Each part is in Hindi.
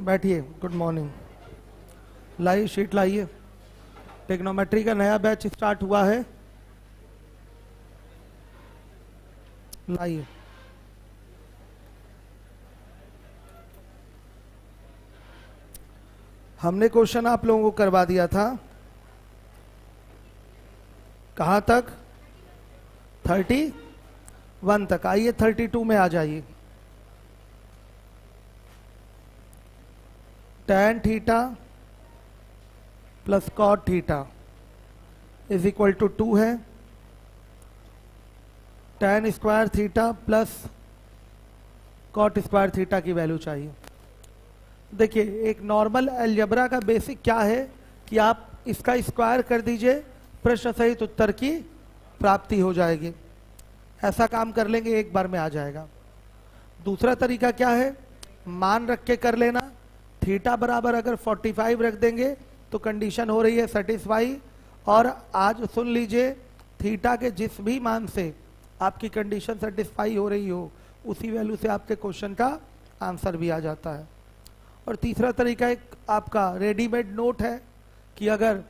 बैठिए। Good morning. लाइए शीट लाइए। टेक्नोमेट्री का नया बैच स्टार्ट हुआ है। लाइए। हमने क्वेश्चन आप लोगों को करवा दिया था। कहाँ तक? 31 तक। आइए 32 में आ जाइए। tan theta plus cot theta is equal to 2 है। tan square theta plus cot square theta की वैल्यू चाहिए। देखिए, एक नॉर्मल अलजेब्रा का बेसिक क्या है कि आप इसका स्क्वायर कर दीजिए, प्रश्न सहित उत्तर की प्राप्ति हो जाएगी। ऐसा काम कर लेंगे, एक बार में आ जाएगा। दूसरा तरीका क्या है? मान रख के कर लेना। थीटा बराबर अगर 45 रख देंगे तो कंडीशन हो रही है सेटिस्फाई। और आज सुन लीजिए, थीटा के जिस भी मान से आपकी कंडीशन सेटिस्फाई हो रही हो, उसी वैल्यू से आपके क्वेश्चन का आंसर भी आ जाता है। और तीसरा तरीका एक आपका रेडीमेड नोट है कि अगर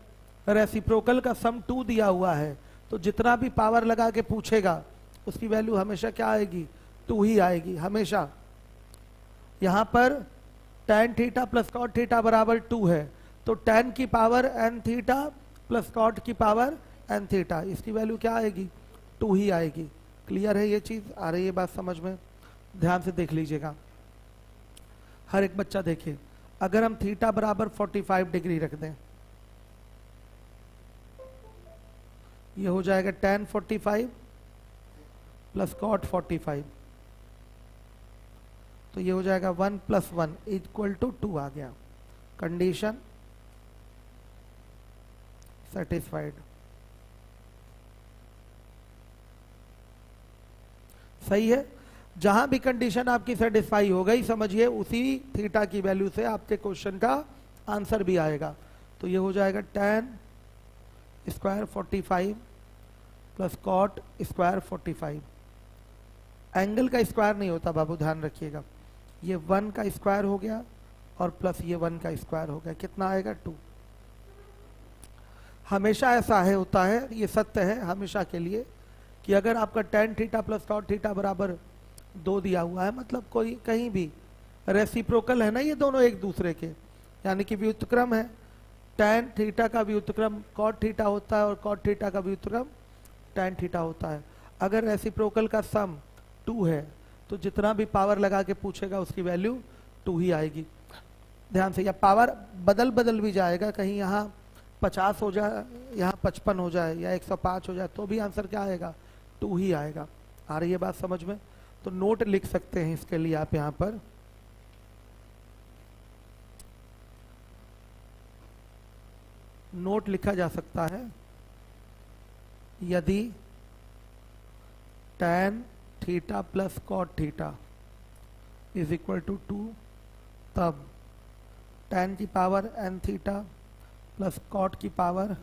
रेसिप्रोकल का सम 2 दिया हुआ है तो जितना भी पावर लगा के पूछेगा उसकी वैल्यू हमेशा क्या आएगी? 2 ही आएगी हमेशा। यहां पर tan theta plus cot theta बराबर 2 है, तो tan की power n theta plus cot की पावर n थीटा, इसकी वैल्यू क्या आएगी? 2 ही आएगी। क्लियर है? ये चीज आ रही है बात समझ में? ध्यान से देख लीजिएगा हर एक बच्चा। देखिए, अगर हम थीटा बराबर 45 डिग्री रख दें, ये हो जाएगा tan 45 प्लस cot 45, तो ये हो जाएगा 1 + 1 इक्वल टू 2 आ गया। Condition satisfied. सही है। जहां भी कंडीशन आपकी सेटिस्फाई हो गई, समझिए उसी थीटा की वैल्यू से आपके क्वेश्चन का आंसर भी आएगा। तो ये हो जाएगा tan square 45 plus cot square 45। Angle का स्क्वायर नहीं होता बाबू, ध्यान रखिएगा। ये 1 का स्क्वायर हो गया और प्लस ये 1 का स्क्वायर हो गया। कितना आएगा? 2। हमेशा ऐसा है, होता है, ये सत्य है हमेशा के लिए कि अगर आपका tan theta plus cot theta बराबर 2 दिया हुआ है, मतलब कोई कहीं भी रेसिप्रोकल है ना, ये दोनों एक दूसरे के, यानी कि व्युत्क्रम है। tan थीटा का व्युत्क्रम cot थीटा होता है और cot थीटा का व्युत्क्रम tan थीटा होता है। अगर रेसिप्रोकल का सम 2 है तो जितना भी पावर लगा के पूछेगा उसकी वैल्यू 2 ही आएगी। ध्यान से, या पावर बदल भी जाएगा, कहीं यहाँ 50 हो जाए, यहाँ 55 हो जाए या 105 हो जाए, तो भी आंसर क्या आएगा? 2 ही आएगा। आ रही है बात समझ में? तो नोट लिख सकते हैं इसके लिए आप यहाँ पर। नोट लिखा जा सकता है, यदि tan theta plus cot theta is equal to 2, तब tan की power n theta plus cot की power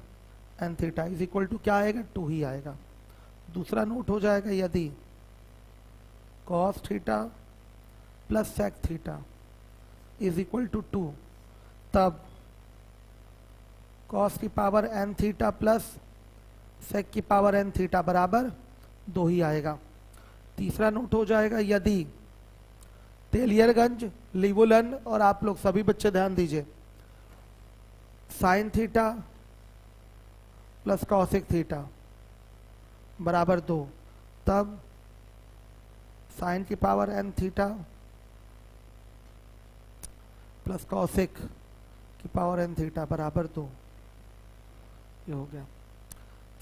n theta is equal to क्या आएगा? 2 ही आएगा। दूसरा नोट हो जाएगा, यदि cos theta plus sec theta is equal to 2, तब cos की power n theta plus sec की पावर n थीटा बराबर 2 ही आएगा। तीसरा नोट हो जाएगा, यदि तेलियरगंज, लिवोलन और आप लोग सभी बच्चे ध्यान दीजिए, sign theta plus cosec theta बराबर 2, तब साइन की power n theta plus cosec की पावर n थीटा बराबर 2। ये हो गया।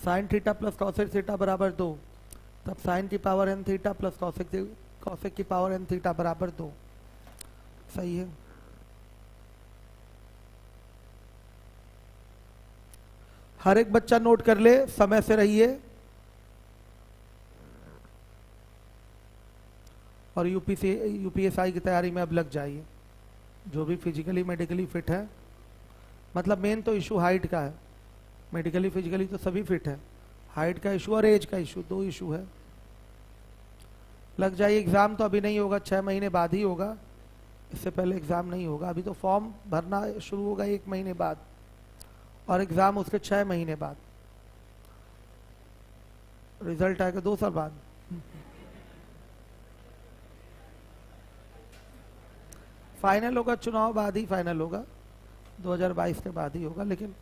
Sign theta plus cosec theta बराबर 2, तब साइन की power n theta plus cosec की पावर n थीटा बराबर 2। सही है। हर एक बच्चा नोट कर ले, समय से रहिए। और यूपीएसआई की तैयारी में अब लग जाइए, जो भी फिजिकली मेडिकली फिट है। मतलब मेन तो इशू हाइट का है, मेडिकली फिजिकली तो सभी फिट है, हाइट का इशू और एज का इशू, 2 इशू है। लग जाइए। एग्जाम तो अभी नहीं होगा, 6 महीने बाद ही होगा, इससे पहले एग्ज़ाम नहीं होगा। अभी तो फॉर्म भरना शुरू होगा 1 महीने बाद और एग्ज़ाम उसके 6 महीने बाद, रिजल्ट आएगा 2 साल बाद। फाइनल होगा चुनाव बाद ही फाइनल होगा, 2022 के बाद ही होगा, लेकिन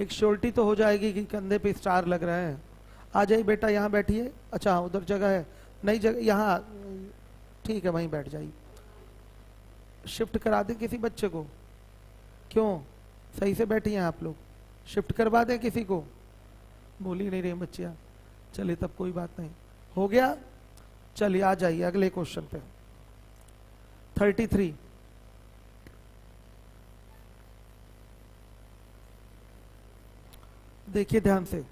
एक श्योरिटी तो हो जाएगी कि कंधे पे स्टार लग रहे हैं। आ जाइए बेटा, यहाँ बैठिए। अच्छा हाँ, उधर जगह है, नई जगह यहाँ, ठीक है वहीं बैठ जाइए। शिफ्ट करा दें किसी बच्चे को? क्यों, सही से बैठी हैं आप लोग? शिफ्ट करवा दें किसी को? बोल ही नहीं रही बच्चियाँ। चलिए तब कोई बात नहीं, हो गया। चलिए आ जाइए अगले क्वेश्चन पे। 33 देखिए ध्यान से।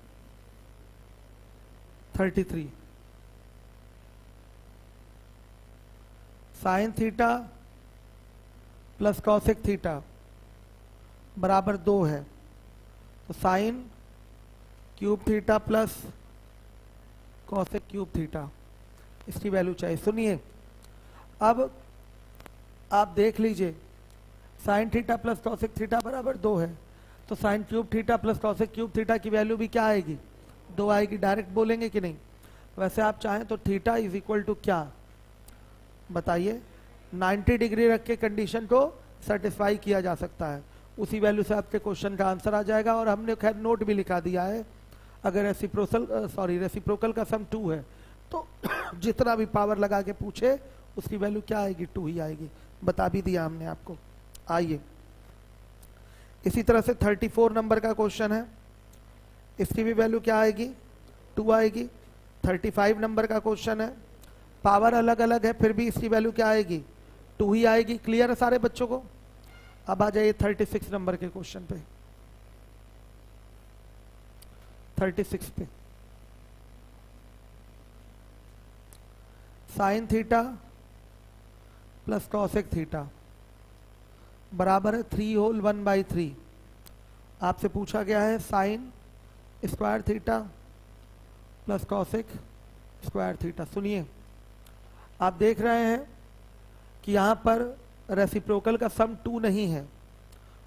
33 sign theta plus cosec theta बराबर 2 है, तो sine cube theta plus cosec cube theta, इसकी वैल्यू चाहिए। सुनिए, अब आप देख लीजिए, sign theta plus cosec theta बराबर 2 है, तो sine cube theta plus cosec cube theta की वैल्यू भी क्या आएगी? 2 आएगी। डायरेक्ट बोलेंगे कि नहीं? वैसे आप चाहें तो थीटा इज इक्वल टू क्या बताइए, 90 डिग्री रख के कंडीशन को सेटिस्फाई किया जा सकता है। उसी वैल्यू से आपके क्वेश्चन का आंसर आ जाएगा। और हमने खैर नोट भी लिखा दिया है, अगर रेसिप्रोकल का सम 2 है तो जितना भी पावर लगा के पूछे उसकी वैल्यू क्या आएगी? 2 ही आएगी। बता भी दिया हमने आपको। आइए, इसी तरह से 34 नंबर का क्वेश्चन है, इसकी भी वैल्यू क्या आएगी? 2 आएगी। 35 नंबर का क्वेश्चन है, पावर अलग अलग है फिर भी इसकी वैल्यू क्या आएगी? 2 ही आएगी। क्लियर है सारे बच्चों को? अब आ जाइए 36 नंबर के क्वेश्चन पे। 36 पे sign theta plus cosec theta बराबर है 3 होल 1/3। आपसे पूछा गया है sign square theta plus cosec square theta. सुनिए, आप देख रहे हैं कि यहाँ पर रेसिप्रोकल का सम 2 नहीं है,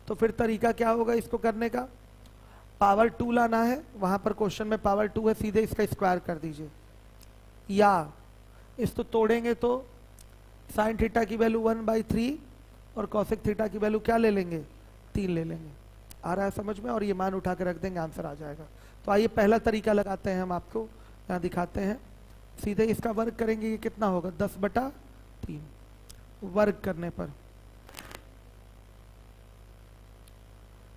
तो फिर तरीका क्या होगा इसको करने का? पावर 2 लाना है, वहाँ पर क्वेश्चन में पावर 2 है, सीधे इसका स्क्वायर कर दीजिए। या इसको तोड़ेंगे तो साइन थीटा की वैल्यू 1/3 और कॉसेक थीटा की वैल्यू क्या ले लेंगे? 3 ले लेंगे। आ रहा है समझ में? और ये मान उठा के रख देंगे, आंसर आ जाएगा। तो आइए पहला तरीका लगाते हैं, हम आपको यहाँ दिखाते हैं। सीधे इसका वर्ग करेंगे, ये कितना होगा? 10/3। वर्ग करने पर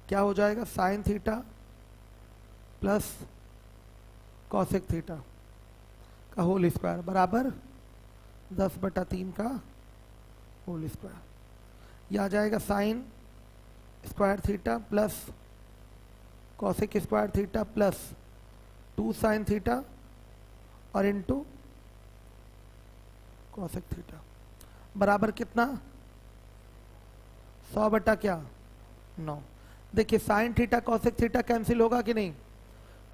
क्या हो जाएगा? Sign theta plus cosec theta का होल स्क्वायर बराबर 10/3 का होल स्क्वायर। यह आ जाएगा sign square theta plus cosec square theta plus 2 sine theta और इनटू कॉसेक थीटा बराबर कितना? 100 बटा क्या? 9। देखिए sine theta cosec theta cancel होगा कि नहीं?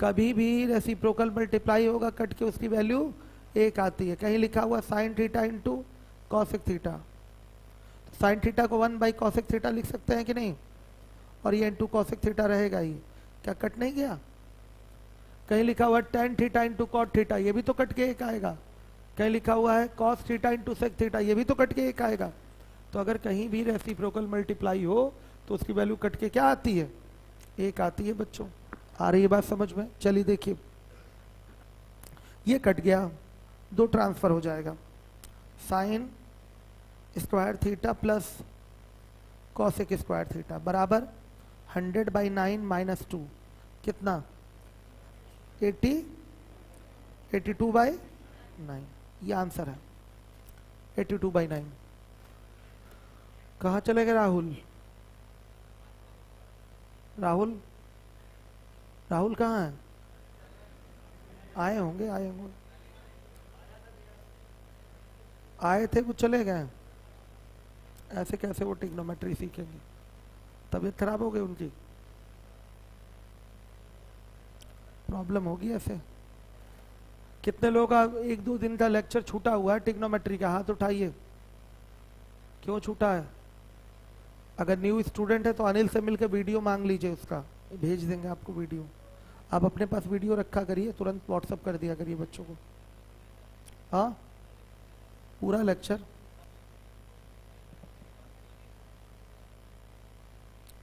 कभी भी रेसिप्रोकल मल्टीप्लाई होगा कट के उसकी वैल्यू 1 आती है। कहीं लिखा हुआ sine theta into cosec theta, तो साइन थीटा को 1/कॉसेक थीटा लिख सकते हैं कि नहीं? और ये इंटू कॉसेक थीटा रहेगा ही। क्या कट नहीं गया? कहीं लिखा हुआ tan theta into cot theta, ये भी तो कट के 1 आएगा। कहीं लिखा हुआ है cos theta into sec theta, ये भी तो कट के 1 आएगा। तो अगर कहीं भी रेसिप्रोकल मल्टीप्लाई हो तो उसकी वैल्यू कट के क्या आती है? 1 आती है बच्चों। आ रही है बात समझ में? चलिए देखिए, ये कट गया, 2 ट्रांसफर हो जाएगा। Sign square theta plus cosec square theta बराबर 100/9 माइनस 2 कितना? 82/9। ये आंसर है 82/9। कहाँ चले गए राहुल? राहुल राहुल कहाँ है? आए होंगे आए थे, कुछ चले गए। ऐसे कैसे वो ट्रिग्नोमेट्री सीखेंगे? तबीयत खराब हो गई उनकी, प्रॉब्लम होगी ऐसे। कितने लोग का 1-2 दिन का लेक्चर छूटा हुआ है ट्रिग्नोमेट्री का? हाथ उठाइए। क्यों छूटा है? अगर न्यू स्टूडेंट है तो अनिल से मिलकर वीडियो मांग लीजिए, उसका भेज देंगे आपको वीडियो। आप अपने पास वीडियो रखा करिए, तुरंत व्हाट्सअप कर दिया करिए बच्चों को। हाँ, पूरा लेक्चर।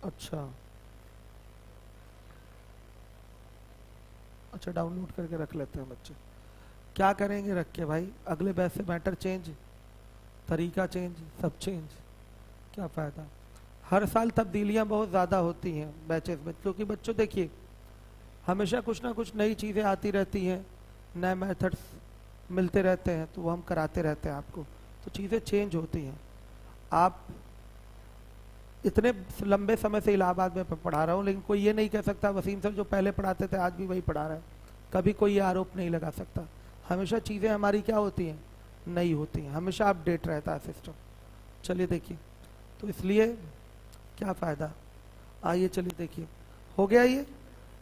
अच्छा अच्छा, डाउनलोड करके रख लेते हैं बच्चे। क्या करेंगे रख के भाई, अगले बैच से मैटर चेंज, तरीका चेंज, सब चेंज, क्या फ़ायदा। हर साल तब्दीलियां बहुत ज़्यादा होती हैं बैचेस में, क्योंकि बच्चों देखिए हमेशा कुछ ना कुछ नई चीज़ें आती रहती हैं, नए मेथड्स मिलते रहते हैं, तो वो हम कराते रहते हैं आपको, तो चीज़ें चेंज होती हैं। आप इतने लंबे समय से इलाहाबाद में पढ़ा रहा हूँ, लेकिन कोई ये नहीं कह सकता वसीम सर जो पहले पढ़ाते थे आज भी वही पढ़ा रहा है, कभी कोई ये आरोप नहीं लगा सकता। हमेशा चीज़ें हमारी क्या होती हैं, नई होती हैं, हमेशा अपडेट रहता है सिस्टम। चलिए देखिए, तो इसलिए क्या फ़ायदा। आइए चलिए देखिए, हो गया ये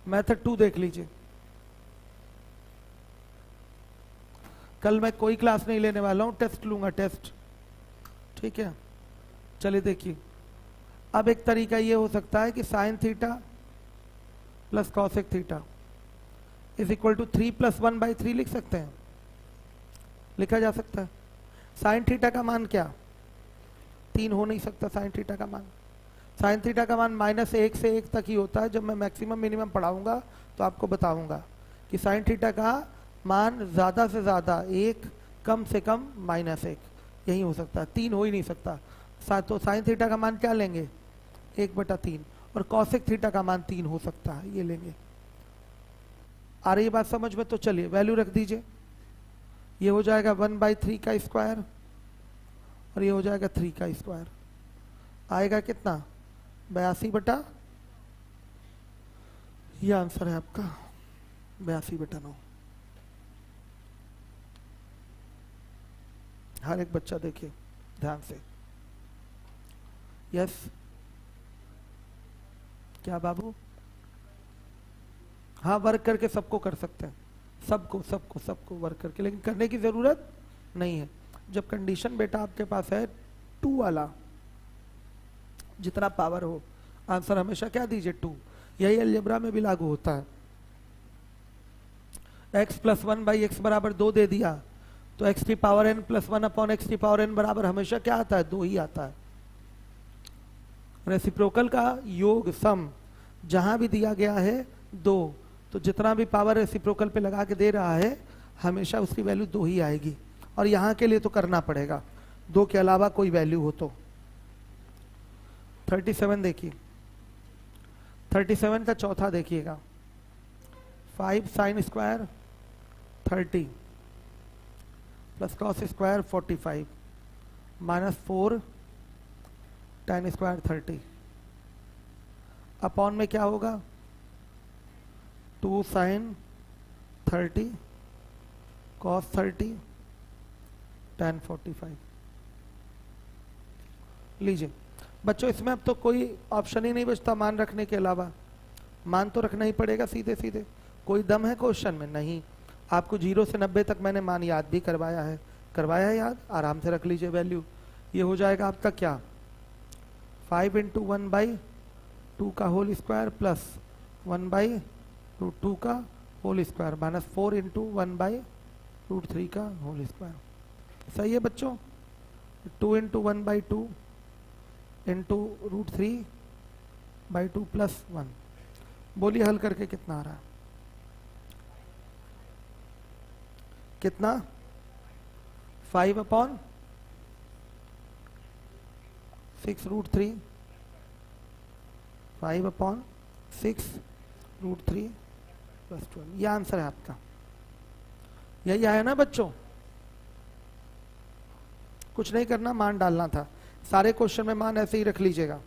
मेथड 2 देख लीजिए। कल मैं कोई क्लास नहीं लेने वाला हूँ, टेस्ट लूंगा, टेस्ट, ठीक है। चलिए देखिए, अब एक तरीका ये हो सकता है कि sine theta plus cosec theta is equal to 3 + 1/3 लिख सकते हैं, लिखा जा सकता है। साइन थीटा का मान क्या, 3 हो नहीं सकता साइन थीटा का मान। साइन थीटा का मान -1 से 1 तक ही होता है। जब मैं मैक्सिमम मिनिमम पढ़ाऊंगा तो आपको बताऊंगा कि साइन थीटा का मान ज़्यादा से ज़्यादा 1, कम से कम -1, यही हो सकता है, 3 हो ही नहीं सकता। तो साइन थीटा का मान क्या लेंगे, 1/3, और कॉसेक थीटा का मान 3 हो सकता है, ये लेंगे। आ रही बात समझ में, तो चलिए वैल्यू रख दीजिए। ये हो जाएगा 1/3 का स्क्वायर और ये हो जाएगा 3 का स्क्वायर, आएगा कितना, 82/, ये आंसर है आपका 82/9। हर एक बच्चा देखिए ध्यान से। यस, क्या बाबू, हाँ वर्क करके सबको कर सकते हैं, सबको सबको सबको वर्क करके, लेकिन करने की जरूरत नहीं है। जब कंडीशन बेटा आपके पास है 2 वाला, जितना पावर हो, आंसर हमेशा क्या दीजिए 2। यही अलजेब्रा में भी लागू होता है। x + 1/x बराबर 2 दे दिया तो x की पावर n + 1/x की पावर n बराबर हमेशा क्या आता है, 2 ही आता है। रेसिप्रोकल का योग सम जहां भी दिया गया है 2, तो जितना भी पावर रेसिप्रोकल पे लगा के दे रहा है हमेशा उसकी वैल्यू 2 ही आएगी। और यहाँ के लिए तो करना पड़ेगा 2 के अलावा कोई वैल्यू हो तो। 37 देखिए, 37 का चौथा देखिएगा, 5 sin square 30 plus cos square 45 -4 tan square 30 upon में क्या होगा, 2 sin 30 cos 30 tan 45। लीजिए बच्चों, इसमें अब तो कोई ऑप्शन ही नहीं बचता मान रखने के अलावा, मान तो रखना ही पड़ेगा सीधे सीधे। कोई दम है क्वेश्चन में, नहीं। आपको 0 से 90 तक मैंने मान याद भी करवाया है, करवाया है याद, आराम से रख लीजिए वैल्यू। ये हो जाएगा आपका क्या, 5 × 1/2 का होल स्क्वायर प्लस 1/√2 का होल स्क्वायर -4 × 1/√3 का होल स्क्वायर। सही है बच्चों, 2 × 1/2 × √3/2 + 1। बोलिए हल करके कितना आ रहा है, कितना, 5/6 √3, 5/6 √3 + 12, ये आंसर है आपका। यही आया ना बच्चों, कुछ नहीं करना, मान डालना था। सारे क्वेश्चन में मान ऐसे ही रख लीजिएगा।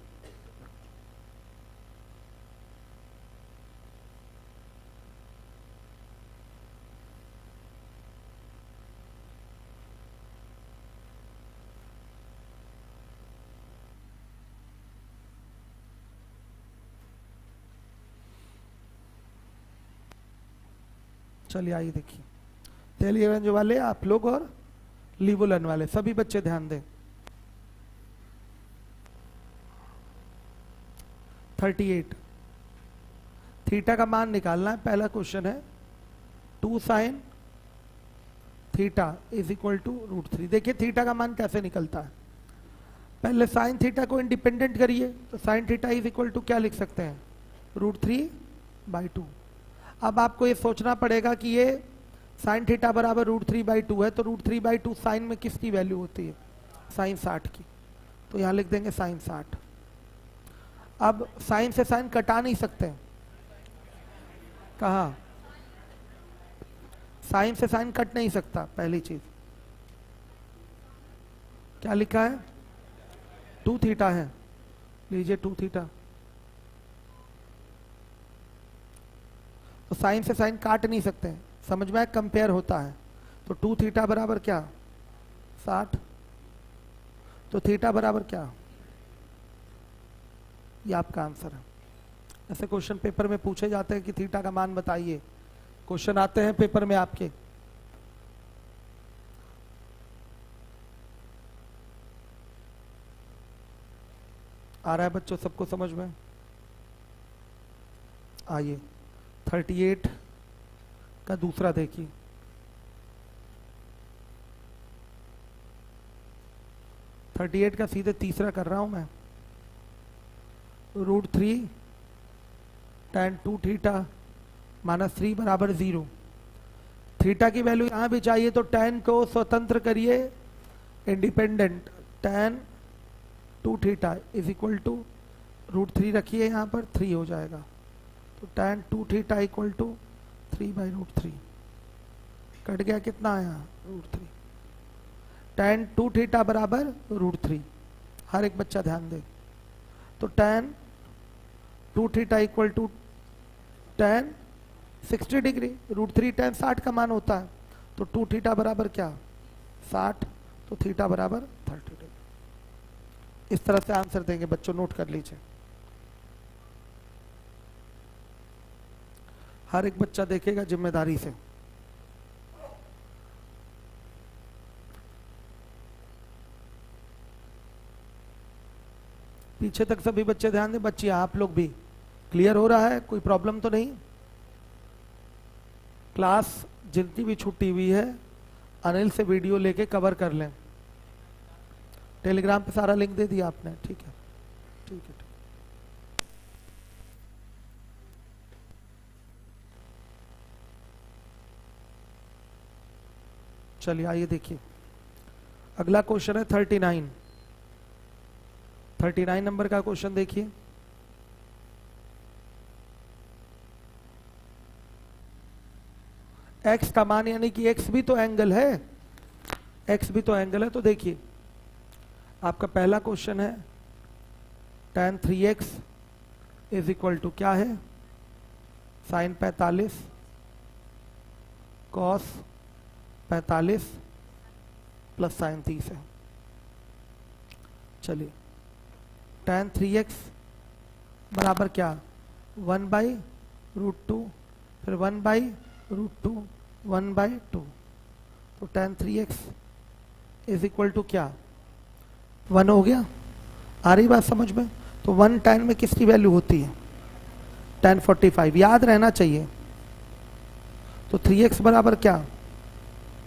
चलिए आइए देखिए, तेलियगंज वाले आप लोग और लीवोलन वाले सभी बच्चे ध्यान दें। 38। थीटा का मान निकालना है, पहला क्वेश्चन है 2 sine theta is equal to √3। देखिए थीटा का मान कैसे निकलता है, पहले साइन थीटा को इंडिपेंडेंट करिए, तो sine theta is equal to क्या लिख सकते हैं, √3/2। अब आपको ये सोचना पड़ेगा कि ये साइन थीटा बराबर √3/2 है, तो √3/2 साइन में किसकी वैल्यू होती है, साइन 60 की, तो यहाँ लिख देंगे साइन 60। अब साइन से साइन कटा नहीं सकते, कहाँ, साइन से साइन कट नहीं सकता, पहली चीज। क्या लिखा है, 2 थीटा है, लीजिए 2 थीटा, तो साइन से साइन काट नहीं सकते, समझ में कंपेयर होता है। तो 2 थीटा बराबर क्या, 60, तो थीटा बराबर क्या, ये आपका आंसर है। ऐसे क्वेश्चन पेपर में पूछे जाते हैं कि थीटा का मान बताइए, क्वेश्चन आते हैं पेपर में आपके। आ रहा है बच्चों सबको समझ में, आइए 38 का दूसरा देखिए। (38) का सीधे तीसरा कर रहा हूं मैं, √3 tan 2 थीटा -3 बराबर 0। थीटा की वैल्यू यहां भी चाहिए, तो tan को स्वतंत्र करिए, independent, tan 2 theta is equal to √3 रखिए, यहाँ पर 3 हो जाएगा, तो tan 2 theta equal to 3/√3। Cut गया, कितना आया, √3। tan 2 थीटा बराबर √3, हर एक बच्चा ध्यान दे। तो tan 2 theta equal to tan 60 degree, √3 tan 60 का मान होता है, तो 2 थीटा बराबर क्या, 60, तो थीटा बराबर 30 डिग्री। इस तरह से आंसर देंगे बच्चों, नोट कर लीजिए, हर एक बच्चा देखेगा जिम्मेदारी से। पीछे तक सभी बच्चे ध्यान दें, बच्चियां आप लोग भी, क्लियर हो रहा है, कोई प्रॉब्लम तो नहीं। क्लास जितनी भी छुट्टी हुई है अनिल से वीडियो लेके कवर कर लें, टेलीग्राम पे सारा लिंक दे दिया आपने, ठीक है, ठीक है। चलिए आइए देखिए, अगला क्वेश्चन है 39 नंबर का क्वेश्चन देखिए। x का मान, यानी कि x भी तो एंगल है, x भी तो एंगल है, तो देखिए आपका पहला क्वेश्चन है tan 3x is equal to क्या है, साइन 45 कॉस 45 प्लस साइन 30 है। चलिए tan 3x बराबर क्या, 1/√2, फिर 1/√2, 1/2, तो tan 3x is equal to क्या, 1 हो गया। आ रही बात समझ में, तो 1 tan में किसकी वैल्यू होती है, tan 45, याद रहना चाहिए। तो 3x बराबर क्या,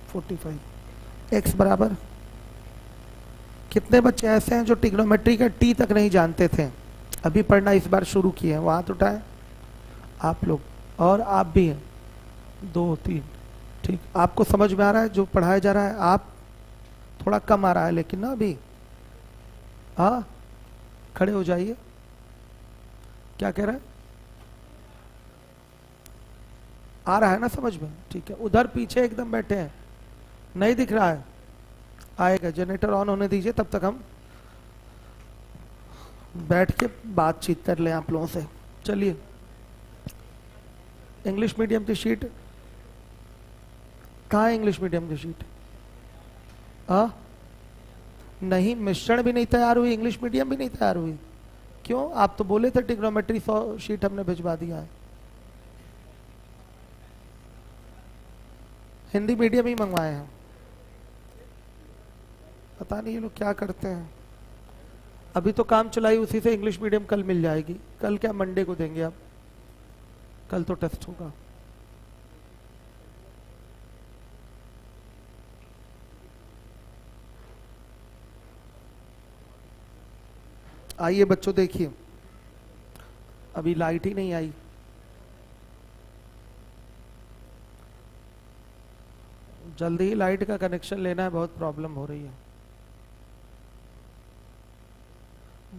45, x बराबर, कितने बच्चे ऐसे हैं जो ट्रिग्नोमेट्री का t तक नहीं जानते थे, अभी पढ़ना इस बार शुरू किए हैं, वो हाथ उठाए आप लोग, और आप भी हैं, 2 3, ठीक, आपको समझ में आ रहा है जो पढ़ाया जा रहा है, आप थोड़ा कम आ रहा है लेकिन ना अभी, हाँ खड़े हो जाइए, क्या कह रहे हैं, आ रहा है ना समझ में, ठीक है। उधर पीछे एकदम बैठे हैं, नहीं दिख रहा है, आएगा, जनरेटर ऑन होने दीजिए, तब तक हम बैठ के बातचीत कर लें आप लोगों से। चलिए इंग्लिश मीडियम की शीट कहाँ है, इंग्लिश मीडियम की शीट, नहीं, मिश्रण भी नहीं तैयार हुई, इंग्लिश मीडियम भी नहीं तैयार हुई, क्यों, आप तो बोले थे ट्रिग्नोमेट्री 100 शीट हमने भिजवा दिया है, हिंदी मीडियम ही मंगवाए हैं, पता नहीं ये लोग क्या करते हैं। अभी तो काम चलाई उसी से इंग्लिश मीडियम कल मिल जाएगी। कल क्या, मंडे को देंगे आप, कल तो टेस्ट होगा। आइए बच्चों देखिए, अभी लाइट ही नहीं आई। जल्दी ही लाइट का कनेक्शन लेना है, बहुत प्रॉब्लम हो रही है।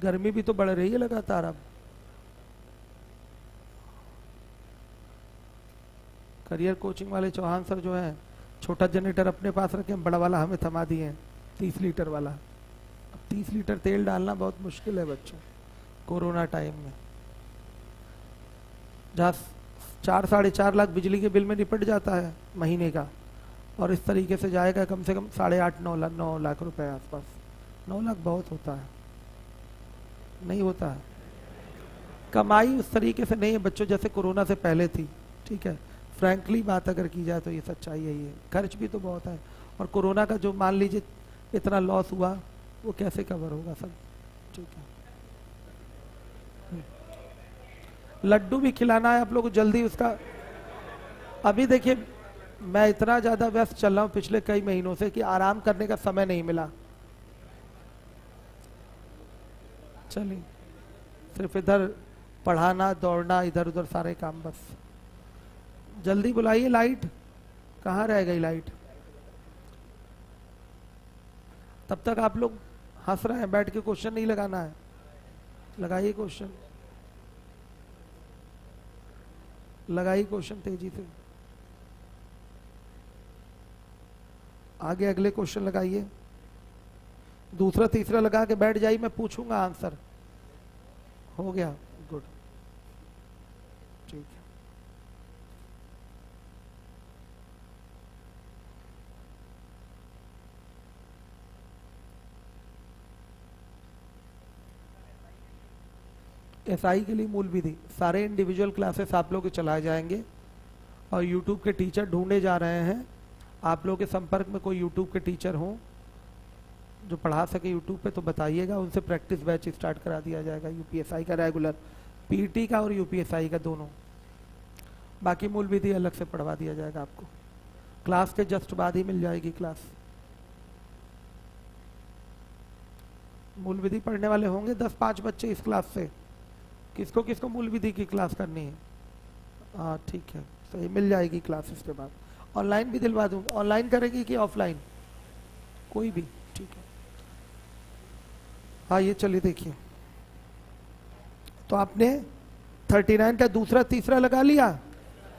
गर्मी भी तो बढ़ रही है लगातार। अब करियर कोचिंग वाले चौहान सर जो है, छोटा जनरेटर अपने पास रखे, बड़ा वाला हमें थमा दिए हैं 30 लीटर वाला। अब 30 लीटर तेल डालना बहुत मुश्किल है बच्चों, कोरोना टाइम में, जहाँ 4-4.5 लाख बिजली के बिल में निपट जाता है महीने का, और इस तरीके से जाएगा कम से कम 8.5-9 लाख रुपए आसपास। 9 लाख बहुत होता है, नहीं होता है। कमाई उस तरीके से नहीं है बच्चों जैसे कोरोना से पहले थी, ठीक है। फ्रैंकली बात अगर की जाए तो ये सच्चाई यही है। खर्च भी तो बहुत है, और कोरोना का जो मान लीजिए इतना लॉस हुआ वो कैसे कवर होगा सब, ठीक है। लड्डू भी खिलाना है आप लोग को जल्दी उसका। अभी देखिए मैं इतना ज्यादा व्यस्त चल रहा हूँ पिछले कई महीनों से कि आराम करने का समय नहीं मिला। चलिए, सिर्फ इधर पढ़ाना, दौड़ना, इधर उधर सारे काम। बस जल्दी बुलाइए। लाइट कहाँ रह गई लाइट? तब तक आप लोग हंस रहे हैं, बैठ के क्वेश्चन नहीं लगाना है, लगाइए क्वेश्चन, लगाइए क्वेश्चन तेजी से। आगे अगले क्वेश्चन लगाइए, दूसरा तीसरा लगा के बैठ जाइए, मैं पूछूंगा आंसर। हो गया, गुड, ठीक है। एसआई के लिए मूल विधि, सारे इंडिविजुअल क्लासेस आप लोग के चलाए जाएंगे, और यूट्यूब के टीचर ढूंढे जा रहे हैं। आप लोग के संपर्क में कोई यूट्यूब के टीचर हों जो पढ़ा सके यूट्यूब पे तो बताइएगा, उनसे प्रैक्टिस बैच स्टार्ट करा दिया जाएगा, यूपीएसआई का रेगुलर, पीटी का और यूपीएसआई का दोनों। बाकी मूल विधि अलग से पढ़वा दिया जाएगा आपको, क्लास के जस्ट बाद ही मिल जाएगी क्लास। मूल विधि पढ़ने वाले होंगे 10-5 बच्चे इस क्लास से। किसको किसको मूल विधि की क्लास करनी है? हाँ ठीक है, सही, मिल जाएगी क्लास इसके बाद। ऑनलाइन भी दिलवा दूँ, ऑनलाइन करेगी कि ऑफलाइन? कोई भी, ठीक है। हाँ ये चलिए देखिए, तो आपने 39 का दूसरा तीसरा लगा लिया।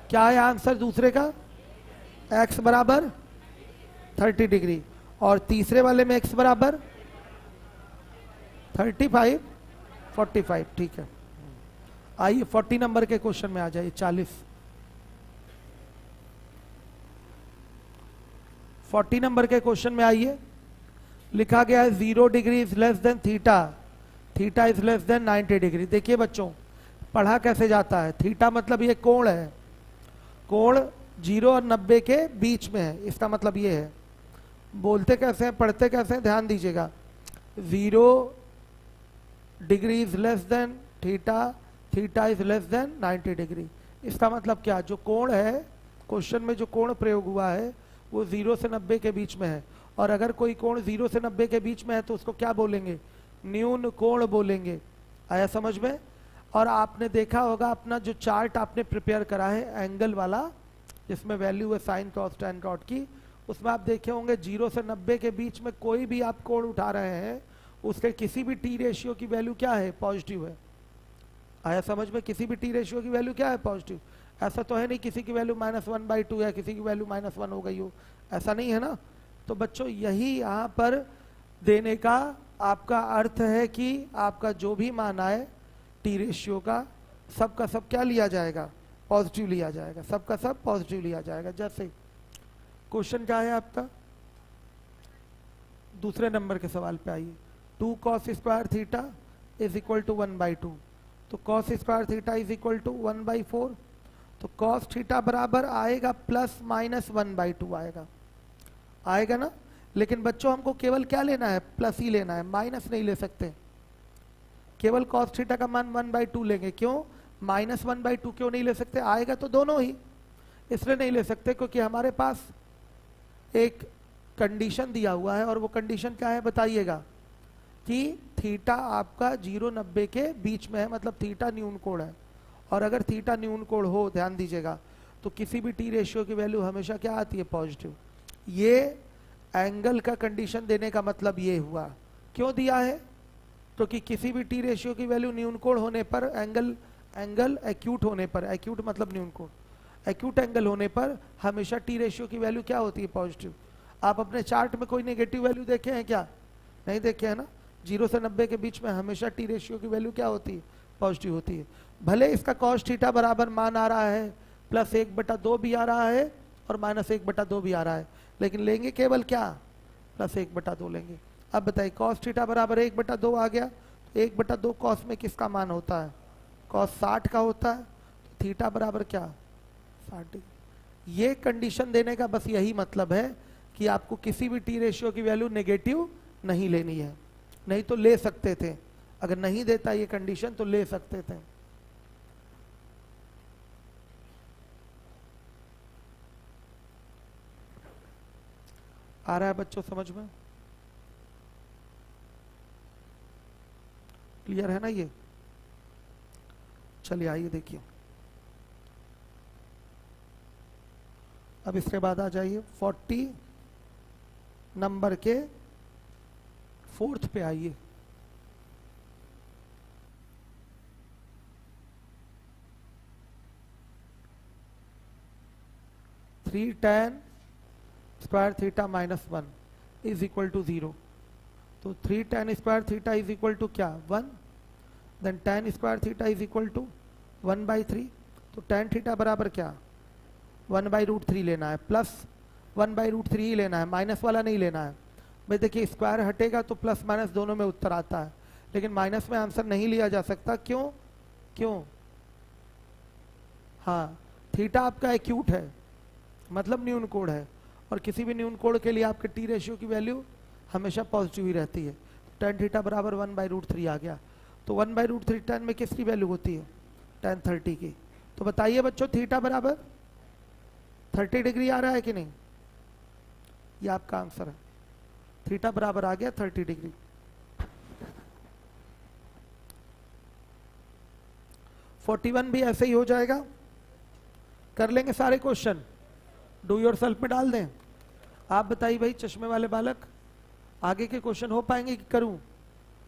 क्या है आंसर दूसरे का? x बराबर 30 डिग्री, और तीसरे वाले में x बराबर 35, 45, ठीक है। आइए 40 नंबर के क्वेश्चन में आ जाइए। 40 नंबर के क्वेश्चन में आइए। लिखा गया है 0 degree is less than theta, theta is less than 90 degree. देखिए बच्चों, पढ़ा कैसे जाता है। थीटा मतलब ये कोण है, कोण 0 और 90 के बीच में है, इसका मतलब ये है। बोलते कैसे हैं, पढ़ते कैसे हैं, ध्यान दीजिएगा। 0 degree is less than theta, theta is less than 90 degree. इसका मतलब क्या, जो कोण है, क्वेश्चन में जो कोण प्रयोग हुआ है वो 0 से 90 के बीच में है, और अगर कोई कोण 0 से 90 के बीच में है तो उसको क्या बोलेंगे? न्यून कोण बोलेंगे। आया समझ में? और आपने देखा होगा अपना जो चार्ट आपने प्रिपेयर करा है एंगल वाला, जिसमें वैल्यू है साइन कॉस टैन कॉट की, उसमें आप देखे होंगे 0 से 90 के बीच में कोई भी आप कोण उठा रहे हैं, उसके किसी भी टी रेशियो की वैल्यू क्या है? पॉजिटिव है। आया समझ में? किसी भी टी रेशियो की वैल्यू क्या है? पॉजिटिव। ऐसा तो है नहीं किसी की वैल्यू -1/2 है, किसी की वैल्यू -1 हो गई हो, ऐसा नहीं है ना। तो बच्चों यही यहाँ पर देने का आपका अर्थ है कि आपका जो भी मान आए टी रेशियो का, सबका सब क्या लिया जाएगा? पॉजिटिव लिया जाएगा, सबका सब पॉजिटिव लिया जाएगा। जैसे क्वेश्चन क्या है आपका, दूसरे नंबर के सवाल पे आइए। 2 cos square theta is equal to 1/2, तो cos square theta is equal to 1/4, तो cos थीटा बराबर आएगा ±1/2 आएगा, आएगा ना। लेकिन बच्चों हमको केवल क्या लेना है? प्लस ही लेना है, माइनस नहीं ले सकते। केवल कॉस थीटा का मान 1/2 लेंगे। क्यों -1/2 क्यों नहीं ले सकते? आएगा तो दोनों ही, इसलिए नहीं ले सकते क्योंकि हमारे पास एक कंडीशन दिया हुआ है, और वो कंडीशन क्या है बताइएगा, कि थीटा आपका 0-90 के बीच में है, मतलब थीटा न्यून कोण है। और अगर थीटा न्यून कोण हो, ध्यान दीजिएगा, तो किसी भी टी रेशियो की वैल्यू हमेशा क्या आती है? पॉजिटिव। ये एंगल का कंडीशन देने का मतलब ये हुआ। क्यों दिया है? क्योंकि किसी भी टी रेशियो की वैल्यू न्यून कोण होने पर, एंगल एक्यूट होने पर, एक्यूट मतलब न्यून कोण, एक्यूट एंगल होने पर हमेशा टी रेशियो की वैल्यू क्या होती है? पॉजिटिव। आप अपने चार्ट में कोई नेगेटिव वैल्यू देखे हैं क्या? नहीं देखे है ना। 0 से 90 के बीच में हमेशा टी रेशियो की वैल्यू क्या होती है? पॉजिटिव होती है। भले इसका कॉस थीटा बराबर मान आ रहा है, +1/2 भी आ रहा है और -1/2 भी आ रहा है, लेकिन लेंगे केवल क्या? +1/2 लेंगे। अब बताइए, कॉस थीटा बराबर 1/2 आ गया, तो 1/2 कॉस में किसका मान होता है? कॉस 60 का होता है। तो थीटा बराबर क्या? 60। ये कंडीशन देने का बस यही मतलब है कि आपको किसी भी टी रेशियो की वैल्यू नेगेटिव नहीं लेनी है। नहीं तो ले सकते थे, अगर नहीं देता ये कंडीशन तो ले सकते थे। आ रहा है बच्चों समझ में? क्लियर है ना ये? चलिए आइए देखिए, अब इसके बाद आ जाइए 40 नंबर के 4th पे आइए। Three tan square theta -1 is equal to 0। तो 3 tan square theta is equal to क्या? 1। Then tan square theta is equal to 1/3। तो tan थीटा बराबर क्या? 1/√3 लेना है, प्लस 1/√3 ही लेना है, माइनस वाला नहीं लेना है। भाई देखिए, स्क्वायर हटेगा तो प्लस माइनस दोनों में उत्तर आता है, लेकिन माइनस में आंसर नहीं लिया जा सकता। क्यों? क्यों? हाँ, थीटा आपका एक्यूट है, मतलब न्यून कोण है, और किसी भी न्यून कोण के लिए आपके टी रेशियो की वैल्यू हमेशा पॉजिटिव ही रहती है। tan थीटा बराबर 1/√3 आ गया। तो 1/√3 tan में किसकी वैल्यू होती है? tan 30 की। तो बताइए बच्चों, थीटा बराबर 30 डिग्री आ रहा है कि नहीं? ये आपका आंसर है, थीटा बराबर आ गया 30 डिग्री। (41) भी ऐसे ही हो जाएगा। कर लेंगे सारे क्वेश्चन, डू योर सेल्फ में डाल दें। आप बताइए भाई, चश्मे वाले बालक, आगे के क्वेश्चन हो पाएंगे कि करूं?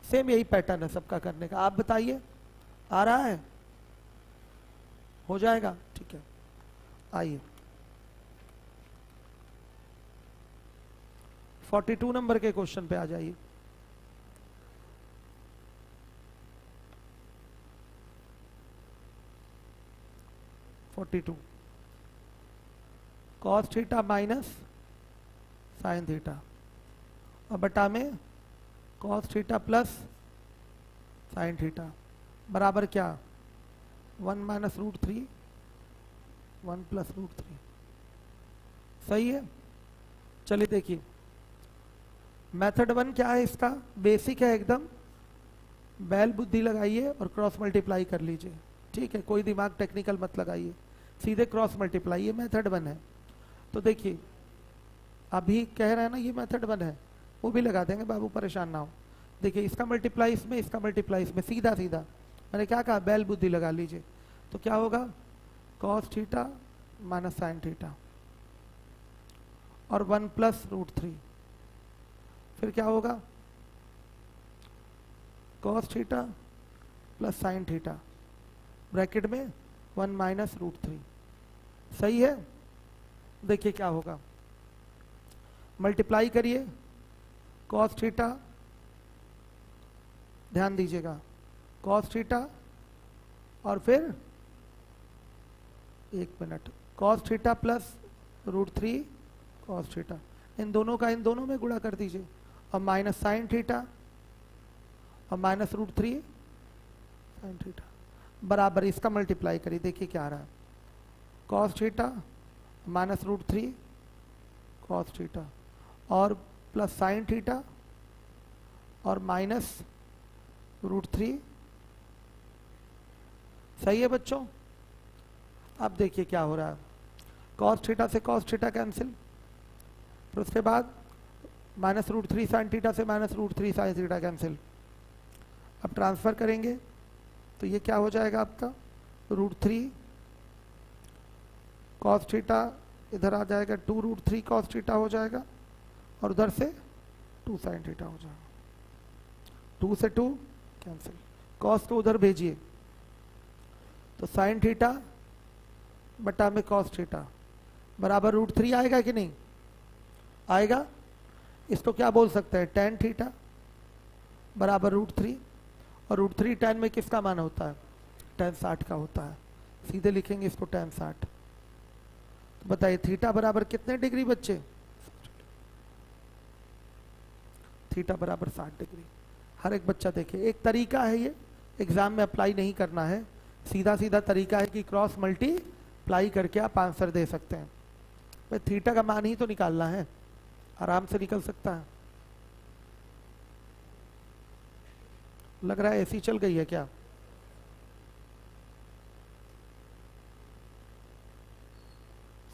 सेम यही पैटर्न है सबका करने का। आप बताइए, आ रहा है? हो जाएगा, ठीक है। आइए 42 नंबर के क्वेश्चन पे आ जाइए। Cos theta minus sine theta, और बटा में cos theta plus sine theta बराबर क्या? 1 - √3, 1 + √3। सही है। चलिए देखिए, मेथड 1 क्या है इसका? बेसिक है एकदम, बैल बुद्धि लगाइए और क्रॉस मल्टीप्लाई कर लीजिए। ठीक है, कोई दिमाग टेक्निकल मत लगाइए, सीधे क्रॉस मल्टीप्लाई। ये मेथड 1 है। तो देखिए, अभी कह रहे हैं ना ये मेथड 1 है, वो भी लगा देंगे बाबू, परेशान ना हो। देखिए, इसका मल्टीप्लाई इसमें, इसका मल्टीप्लाई इसमें, सीधा सीधा। मैंने क्या कहा? बैल बुद्धि लगा लीजिए। तो क्या होगा? Cos theta minus sine theta, और 1 + √3। फिर क्या होगा? Cos theta plus sine theta, bracket में 1 - √3। सही है। देखिए क्या होगा, मल्टीप्लाई करिए कॉस थीटा, ध्यान दीजिएगा, कॉस थीटा, और फिर 1 minute, cos theta plus √3 cos theta, इन दोनों का इन दोनों में गुणा कर दीजिए, और माइनस साइन थीटा और माइनस √3 साइन थीटा बराबर इसका मल्टीप्लाई करिए। देखिए क्या आ रहा है, cos theta minus √3 cos theta, और प्लस साइन थीटा और माइनस √3 सही है बच्चों? अब देखिए क्या हो रहा है, cos थीटा से cos थीटा कैंसिल, फिर उसके बाद -√3 sin थीटा से -√3 sin थीटा कैंसिल। अब ट्रांसफर करेंगे तो ये क्या हो जाएगा आपका, √3 cos थीटा इधर आ जाएगा, 2√3 cos थीटा हो जाएगा, और उधर से 2 sin थीटा हो जाएगा। 2 से 2 कैंसिल, cos को उधर भेजिए तो sin थीटा बटा में cos थीटा बराबर √3 आएगा कि नहीं आएगा? इसको क्या बोल सकते हैं, tan थीटा बराबर √3, और √3 tan में किसका मान होता है, tan 60 का होता है। सीधे लिखेंगे इसको tan 60। तो बताइए थीटा बराबर कितने डिग्री बच्चे, थीटा बराबर 60 डिग्री। हर एक बच्चा देखे, एक तरीका है ये, एग्जाम में अप्लाई नहीं करना है, सीधा सीधा तरीका है कि क्रॉस मल्टीप्लाई करके आप आंसर दे सकते हैं। भाई थीटा का मान ही तो निकालना है, आराम से निकल सकता है। लग रहा है ऐसी चल गई है क्या?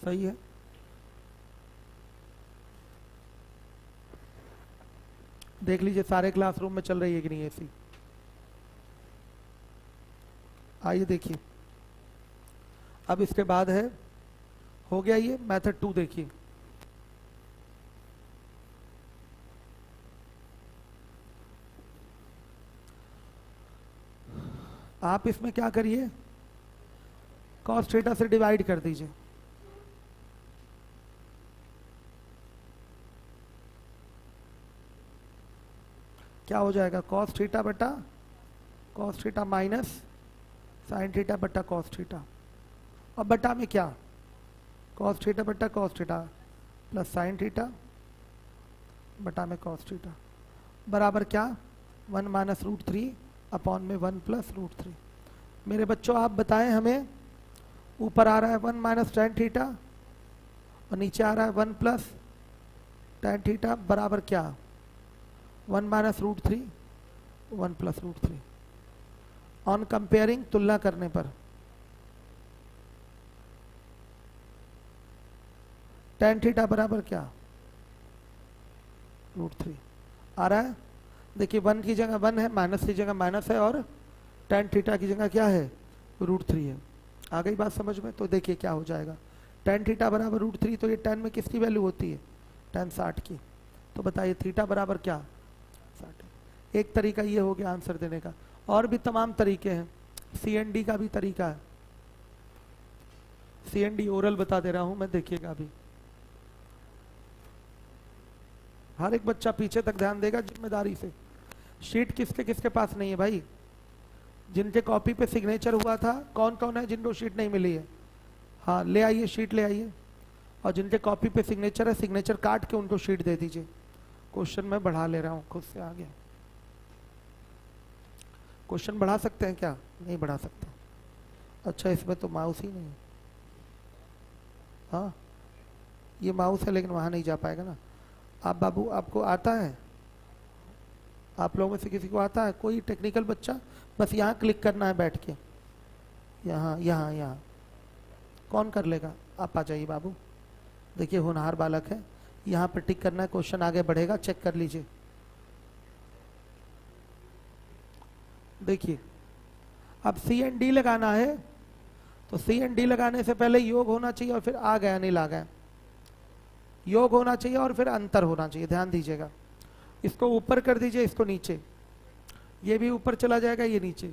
सही है। देख लीजिए सारे क्लासरूम में चल रही है कि नहीं ऐसी। आइए देखिए, अब इसके बाद है, हो गया ये मेथड 2। देखिए आप इसमें क्या करिए, cos थीटा से डिवाइड कर दीजिए। क्या हो जाएगा, cos थीटा बटा cos theta minus sin theta बटा cos थीटा। अब बटा में क्या, cos थीटा बटा cos theta plus sin theta बटा में cos थीटा बराबर क्या, 1 माइनस √3 अपॉन में 1 प्लस √3। मेरे बच्चों आप बताएं हमें, ऊपर आ रहा है 1 माइनस tan थीटा और नीचे आ रहा है 1 प्लस tan थीटा बराबर क्या, 1 माइनस √3 1 प्लस √3। ऑन कंपेयरिंग, तुलना करने पर tan थीटा बराबर क्या, √3 आ रहा है। देखिए 1 की जगह 1 है, माइनस की जगह माइनस है, और tan थीटा की जगह क्या है, √3 है। आ गई बात समझ में? तो देखिए क्या हो जाएगा, tan थीटा बराबर √3, तो ये tan में किसकी वैल्यू होती है, tan 60 की। तो बताइए थीटा बराबर क्या, 60। एक तरीका ये हो गया आंसर देने का, और भी तमाम तरीके हैं, CND का भी तरीका है। CND ओरल बता दे रहा हूं मैं, देखिएगा अभी। हर एक बच्चा पीछे तक ध्यान देगा जिम्मेदारी से। शीट किसके किसके पास नहीं है भाई, जिनके कॉपी पे सिग्नेचर हुआ था, कौन कौन है जिनको शीट नहीं मिली है, हाँ ले आइए शीट ले आइए। और जिनके कॉपी पे सिग्नेचर है, सिग्नेचर काट के उनको शीट दे दीजिए। क्वेश्चन मैं बढ़ा ले रहा हूँ खुद से आगे। क्वेश्चन बढ़ा सकते हैं क्या, नहीं बढ़ा सकते। अच्छा इसमें तो माउस ही नहीं है, हाँ ये माउस है लेकिन वहाँ नहीं जा पाएगा ना। आप बाबू आपको आता है, आप लोगों में से किसी को आता है कोई टेक्निकल बच्चा, बस यहाँ क्लिक करना है बैठ के, यहाँ यहाँ यहाँ। कौन कर लेगा, आप आ जाइए बाबू, देखिए होनहार बालक है, यहाँ पर टिक करना है, क्वेश्चन आगे बढ़ेगा, चेक कर लीजिए। देखिए अब CND लगाना है, तो CND लगाने से पहले योग होना चाहिए और फिर आ गया नहीं ला गया, योग होना चाहिए और फिर अंतर होना चाहिए। ध्यान दीजिएगा, इसको ऊपर कर दीजिए, इसको नीचे, ये भी ऊपर चला जाएगा, ये नीचे।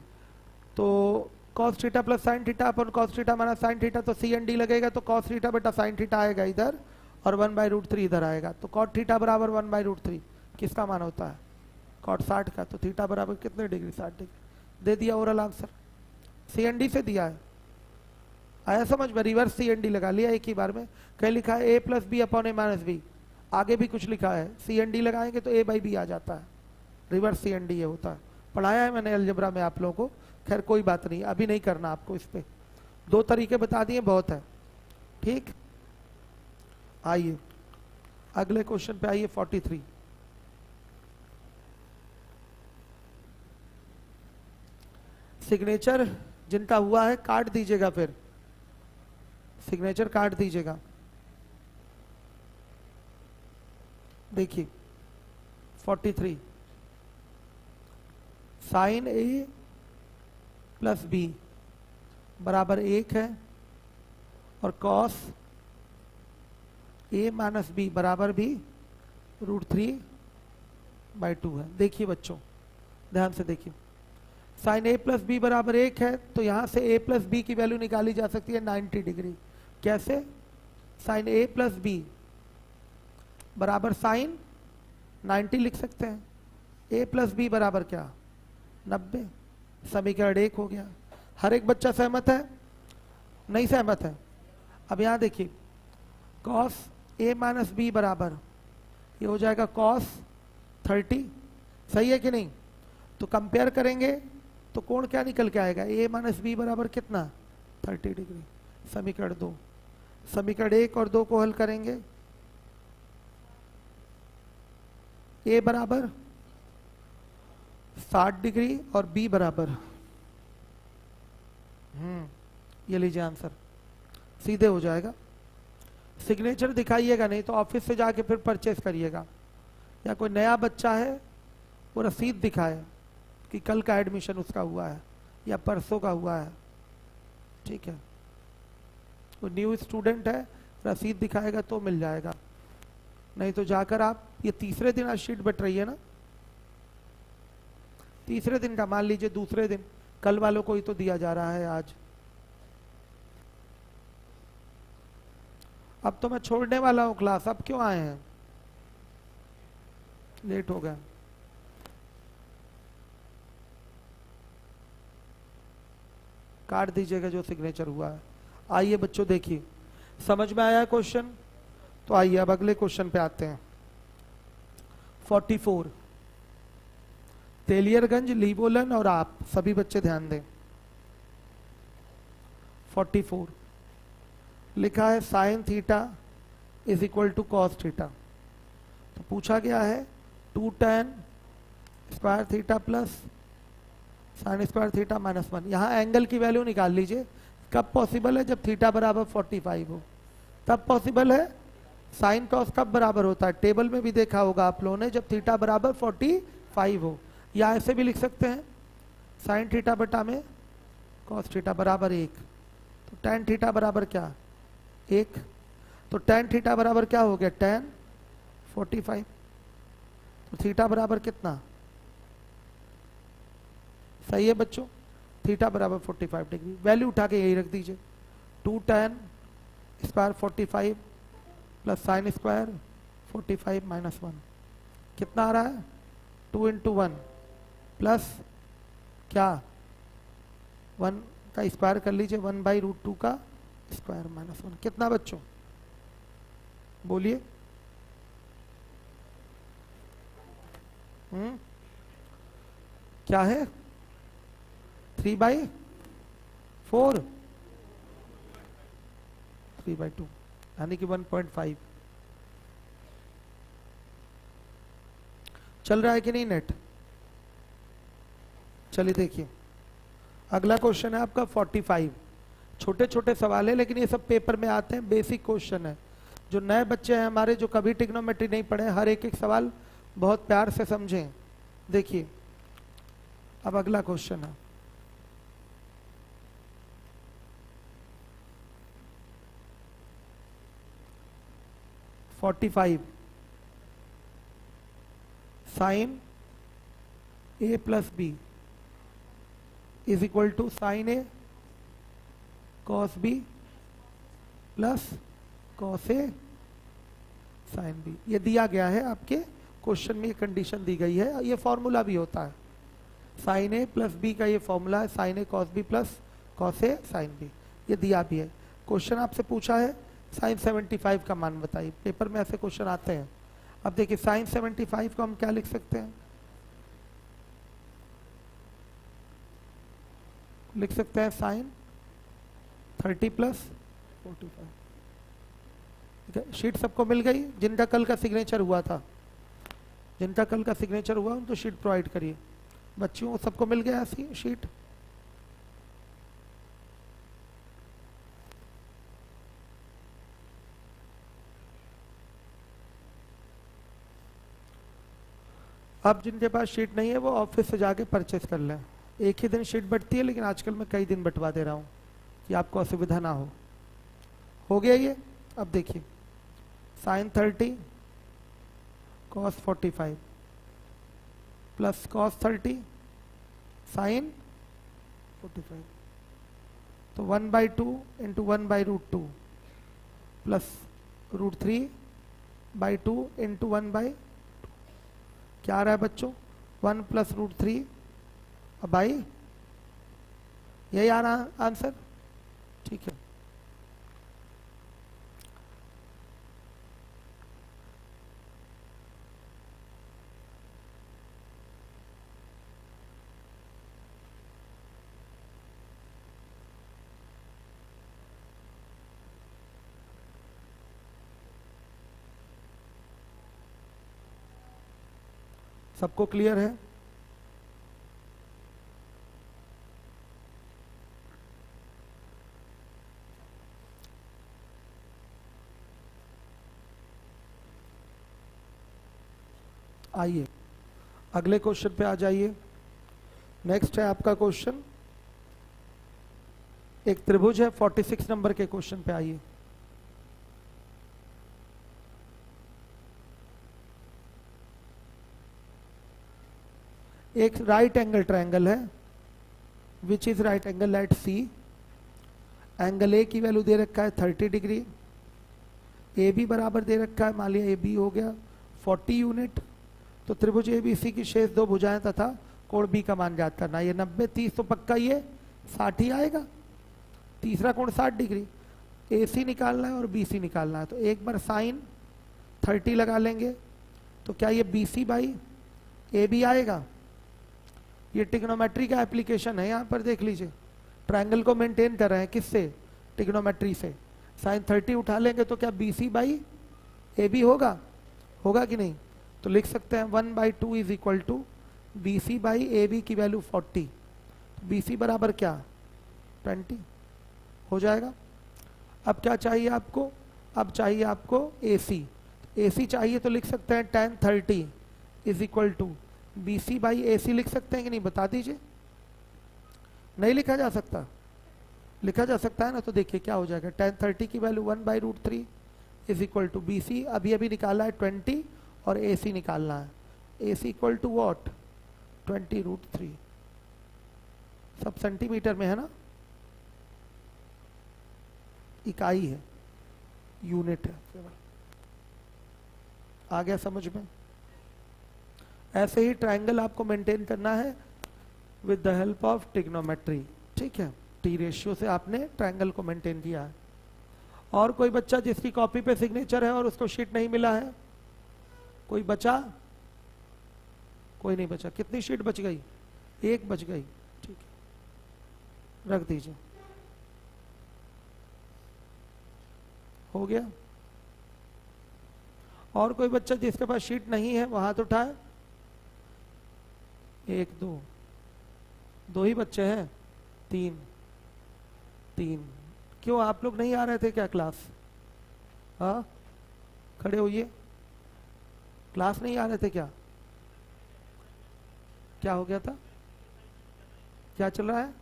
तो cos theta plus sin theta अपन cos theta minus sin theta, तो CND लगेगा तो cos थीटा बटा sin थीटा आएगा इधर, और 1/√3 इधर आएगा। तो cot थीटा बराबर 1/√3 किसका मान होता है, cot 60 का। तो थीटा बराबर कितने डिग्री, 60 डिग्री। दे दिया ओरल आंसर, CND से दिया है। आया समझ में, रिवर्स CND लगा लिया एक ही बार में। कहीं लिखा है a plus b upon a minus b, आगे भी कुछ लिखा है, CND लगाएंगे तो a/b आ जाता है, रिवर्स CND ये होता है। पढ़ाया है मैंने अलजेब्रा में आप लोगों को, खैर कोई बात नहीं, अभी नहीं करना आपको इस पे, 2 तरीके बता दिए बहुत है। ठीक, आइए अगले क्वेश्चन पे आइए, 43। सिग्नेचर जिनका हुआ है काट दीजिएगा, फिर सिग्नेचर काट दीजिएगा। देखिए 43 साइन ए प्लस बी बराबर 1 है और कॉस ए माइनस बी बराबर भी √3/2 है। देखिए बच्चों ध्यान से देखिए, साइन ए प्लस बी बराबर 1 है तो यहां से ए प्लस बी की वैल्यू निकाली जा सकती है 90 डिग्री। कैसे? साइन ए प्लस बी बराबर साइन 90 लिख सकते हैं, ए प्लस बी बराबर क्या 90। समीकरण 1 हो गया। हर एक बच्चा सहमत है? नहीं सहमत है? अब यहां देखिए कॉस ए माइनस बी बराबर ये हो जाएगा कॉस 30, सही है कि नहीं? तो कंपेयर करेंगे तो कोण क्या निकल के आएगा, ए माइनस बी बराबर कितना 30 डिग्री। समीकरण 2, समीकरण 1 और 2 को हल करेंगे, ए बराबर 60 डिग्री और बी बराबर ये लीजिए आंसर, सीधे हो जाएगा। सिग्नेचर दिखाइएगा नहीं तो ऑफिस से जाके फिर परचेस करिएगा, या कोई नया बच्चा है वो रसीद दिखाए कि कल का एडमिशन उसका हुआ है या परसों का हुआ है, ठीक है। वो न्यू स्टूडेंट है, रसीद दिखाएगा तो मिल जाएगा, नहीं तो जाकर आप ये तीसरे दिन आज शीट बट रही है ना, तीसरे दिन का मान लीजिए दूसरे दिन, कल वालों को ही तो दिया जा रहा है आज। अब तो मैं छोड़ने वाला हूं क्लास, अब क्यों आए हैं? लेट हो गया। काट दीजिएगा जो सिग्नेचर हुआ है। आइए बच्चों देखिए, समझ में आया क्वेश्चन? तो आइए अब अगले क्वेश्चन पे आते हैं। 44 तेलियरगंज, लीबोलन और आप सभी बच्चे ध्यान दें। 44 लिखा है sine theta is equal to cos theta. तो पूछा गया है 2 tan square theta plus sine square theta minus 1। यहाँ एंगल की वैल्यू निकाल लीजिए। कब पॉसिबल है? जब थीटा बराबर 45 हो, तब पॉसिबल है। साइन कॉस कब बराबर होता है? टेबल में भी देखा होगा आप लोगों ने, जब थीटा बराबर 45 हो। या ऐसे भी लिख सकते हैं साइन थीटा बटा में कॉस थीटा बराबर 1। तो tan थीटा बराबर क्या 1, तो tan थीटा बराबर क्या हो गया tan 45। तो थीटा बराबर कितना, सही है बच्चों, थीटा बराबर 45 डिग्री। वैल्यू उठा के यही रख दीजिए, 2 tan square 45 plus sine square 45 minus 1 कितना आ रहा है 2 × 1 प्लस क्या 1 का स्क्वायर कर लीजिए 1/√2 का स्क्वायर माइनस 1 कितना बच्चों, बोलिए। क्या है 3/4 3/2 यानी कि 1.5। चल रहा है कि नहीं नेट? चलिए देखिए अगला क्वेश्चन है आपका 45। छोटे छोटे सवाल है लेकिन ये सब पेपर में आते हैं, बेसिक क्वेश्चन है। जो नए बच्चे हैं हमारे जो कभी ट्रिग्नोमेट्री नहीं पढ़े, हर एक एक सवाल बहुत प्यार से समझें। देखिए अब अगला क्वेश्चन है 45 sine A plus B is equal to sine A cos B plus cos A sine B. ये दिया गया है आपके क्वेश्चन में, ये कंडीशन दी गई है। ये फॉर्मूला भी होता है, साइन ए प्लस बी का ये फॉर्मूला है, sign A cos B plus cos A sine B. ये दिया भी है। क्वेश्चन आपसे पूछा है साइन 75 का मान बताइए। पेपर में ऐसे क्वेश्चन आते हैं। अब देखिए साइन 75 को हम क्या लिख सकते हैं, लिख सकते हैं साइन 30 प्लस 45। ठीक है, शीट सबको मिल गई? जिनका कल का सिग्नेचर हुआ था, जिनका कल का सिग्नेचर हुआ उनको शीट प्रोवाइड करिए। बच्चियों सबको मिल गया शीट? अब जिनके पास शीट नहीं है वो ऑफिस से जाके परचेस कर लें। एक ही दिन शीट बंटती है, लेकिन आजकल मैं कई दिन बंटवा दे रहा हूँ कि आपको असुविधा ना हो गया ये। अब देखिए sine 30 cos 45 plus cos 30 sine 45, तो 1/2 इंटू 1/√2 प्लस √3/2 इंटू 1/, क्या आ रहा है बच्चों, 1 प्लस √3 बाई, यही आ रहा आंसर, ठीक है। सबको क्लियर है? आइए अगले क्वेश्चन पे आ जाइए। नेक्स्ट है आपका क्वेश्चन, एक त्रिभुज है, 46 नंबर के क्वेश्चन पे आइए। एक राइट एंगल ट्रायंगल है, which is right angle at C. Angle A की वैल्यू दे रखा है 30 डिग्री, ए बी बराबर दे रखा है, मान लिया ए बी हो गया 40 यूनिट। तो त्रिभुज ए बी सी की शेष दो भुजाएं तथा कोण बी का मान ज्ञात करना। ये 90 30 तो पक्का ये 60 ही आएगा। तीसरा कोण 60 डिग्री, ए सी निकालना है और बी सी निकालना है। तो एक बार साइन 30 लगा लेंगे, तो क्या ये B C by A B आएगा। ये ट्रिग्नोमेट्री का एप्लीकेशन है, यहाँ पर देख लीजिए ट्रायंगल को मेंटेन कर रहे हैं, किससे, ट्रिग्नोमेट्री से। साइन 30 उठा लेंगे तो क्या B C by A B होगा कि नहीं। तो लिख सकते हैं 1/2 is equal to B C by A B की वैल्यू 40, बी सी बराबर क्या 20 हो जाएगा। अब क्या चाहिए आपको, अब चाहिए आपको ए सी चाहिए, तो लिख सकते हैं tan 30 is equal to B C by A C. लिख सकते हैं कि नहीं, बता दीजिए। नहीं लिखा जा सकता, लिखा जा सकता है ना। तो देखिए क्या हो जाएगा, tan 30 की value 1/√3 is equal to B C अभी निकाला है 20 और ए सी निकालना है। A C equal to what 20√3, सब सेंटीमीटर में है ना, इकाई है, यूनिट है केवल। आ गया समझ में। ऐसे ही ट्रायंगल आपको मेंटेन करना है with the help of trigonometry, ठीक है। टी रेशियो से आपने ट्रायंगल को मेंटेन किया है। और कोई बच्चा जिसकी कॉपी पे सिग्नेचर है और उसको शीट नहीं मिला है, कोई बचा, कोई नहीं बचा। कितनी शीट बच गई, एक बच गई, ठीक है, रख दीजिए। हो गया। और कोई बच्चा जिसके पास शीट नहीं है वो हाथ उठाए। एक दो ही बच्चे हैं, तीन। क्यों आप लोग नहीं आ रहे थे क्या क्लास? हाँ खड़े होइए, क्लास नहीं आ रहे थे क्या? क्या हो गया था, क्या चल रहा है?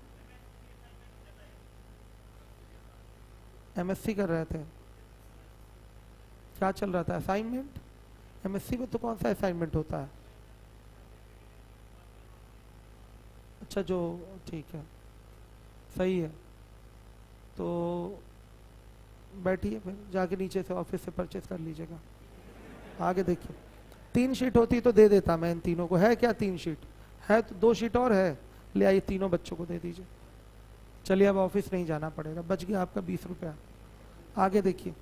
एमएससी कर रहे थे, क्या चल रहा था, असाइनमेंट? एमएससी में तो कौन सा असाइनमेंट होता है? अच्छा जो, ठीक है, सही है। तो बैठिए, फिर जाके नीचे से ऑफिस से परचेस कर लीजिएगा। आगे देखिए, 3 शीट होती तो दे देता मैं इन तीनों को। है क्या 3 शीट? है तो 2 शीट और है, ले आइए, तीनों बच्चों को दे दीजिए। चलिए अब ऑफिस नहीं जाना पड़ेगा, बच गया आपका 20 रुपया। आगे देखिए,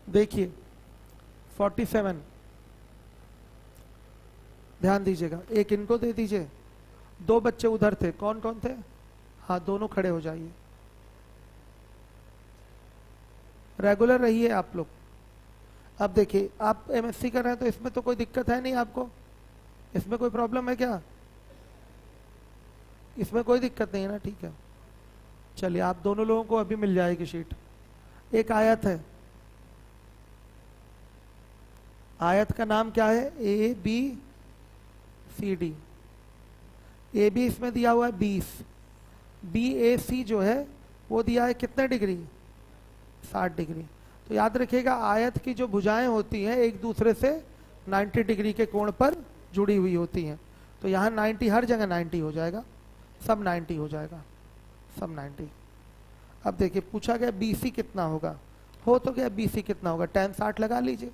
देखिए 47, ध्यान दीजिएगा। एक इनको दे दीजिए, 2 बच्चे उधर थे, कौन कौन थे? हाँ दोनों खड़े हो जाइए, रेगुलर रहिए आप लोग। अब देखिए आप एमएससी कर रहे हैं तो इसमें तो कोई दिक्कत है नहीं आपको, इसमें कोई प्रॉब्लम है क्या? इसमें कोई दिक्कत नहीं है ना, ठीक है। चलिए आप दोनों लोगों को अभी मिल जाएगी शीट। एक आयत है, आयत का नाम क्या है? A B C D. A B इसमें दिया हुआ है 20, बी ए सी जो है वो दिया है कितने डिग्री? 60 डिग्री। तो याद रखिएगा आयत की जो भुजाएं होती हैं एक दूसरे से 90 डिग्री के कोण पर जुड़ी हुई होती हैं। तो यहाँ 90 हर जगह 90 हो जाएगा, सब 90 हो जाएगा, सब 90। अब देखिए पूछा गया BC कितना होगा, हो तो गया BC कितना होगा, tan 60 लगा लीजिए।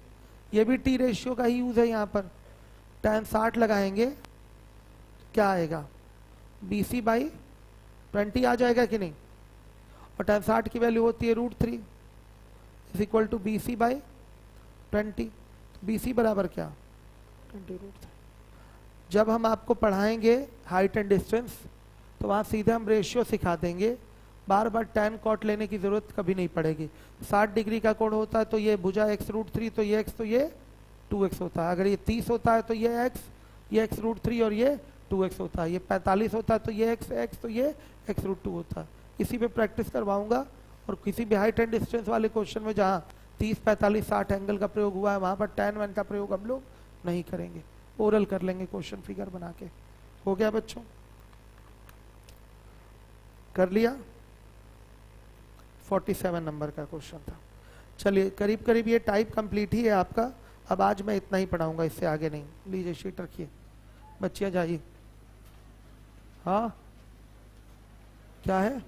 ये भी टी रेशियो का ही यूज है यहाँ पर। tan 60 लगाएंगे क्या आएगा? BC बाई 20 आ जाएगा कि नहीं? और tan 60 की वैल्यू होती है √3 is equal to BC by 20। BC बराबर क्या? 20√3। जब हम आपको पढ़ाएंगे हाइट एंड डिस्टेंस तो वहाँ सीधे हम रेशियो सिखा देंगे, बार बार tan cot लेने की जरूरत कभी नहीं पड़ेगी। 60 डिग्री का कोण होता है तो ये भुजा x√3, तो ये x, तो ये 2x होता है। अगर ये 30 होता है तो ये x√3 और ये 2x होता है। ये 45 होता है तो ये x, तो ये x√2 होता है। इसी पे प्रैक्टिस करवाऊंगा और किसी भी हाइट एंड डिस्टेंस वाले क्वेश्चन में जहाँ 30, 45, 60 एंगल का प्रयोग हुआ है वहाँ पर tan 1 का प्रयोग हम लोग नहीं करेंगे, ओरल कर लेंगे क्वेश्चन फिगर बना के। हो गया बच्चों? कर लिया? 47 नंबर का क्वेश्चन था। चलिए करीब करीब ये टाइप कंप्लीट ही है आपका। अब आज मैं इतना ही पढ़ाऊंगा, इससे आगे नहीं। लीजिए शीट रखिए, बच्चियां जाइए। हाँ क्या है?